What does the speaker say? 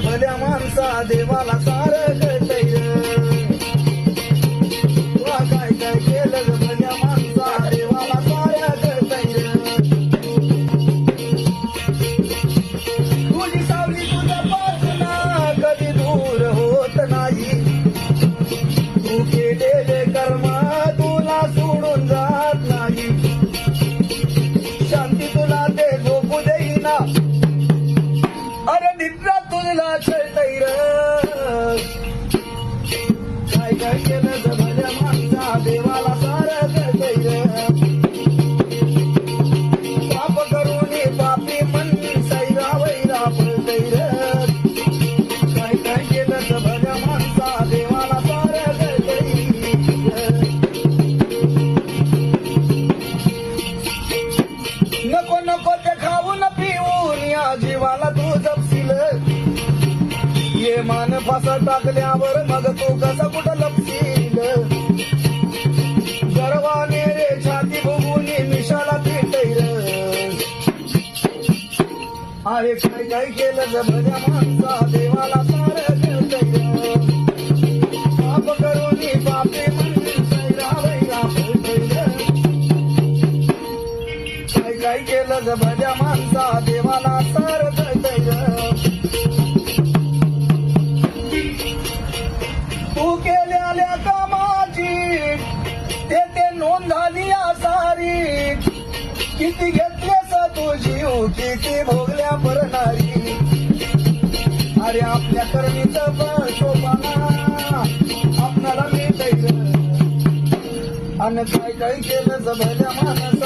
भल्या माणसा देवाला सार कळतंय तुला काय काय केलं ग भल्या माणसा देवाला सार कळतंय तुझी सावली तुझ्या पासना कधी दूर होत नाही तू केलेले कर्म तुला सोडून जात नाही शांती तुला ते झोपू देईना अरे निद्रा तुला खेळतय काय काय केलं ग भल्या माणसा देवाला सार कळतय पाप करून पापी मन सैरा वैरा पळतय काय काय केलं ग भल्या माणसा देवाला सार कळतय नको नको ते खाऊन पिऊन या जीवाला तू जपशील ये मान फासा टाकल्यावर मग तू कसा कुठं लपशील गर्वाने रे छाती भुगून मिशाला पिटैर अरे काय काय केलं ग भल्या माणसा देवाला सार कळतंय पाप करून पापी मन सैरा वैरा पळतंय काय काय केलं ग भल्या माणसा देवाला सार कळतंय तू केलेल्या कामाची ते नोंद झाली सारी किती घेतलेस तू जीव किती भोगल्या परणारी अरे आपल्या करणीचं शोभाना आपल्याला मिळतंय आणि काय काय केलं ग भल्या माणसा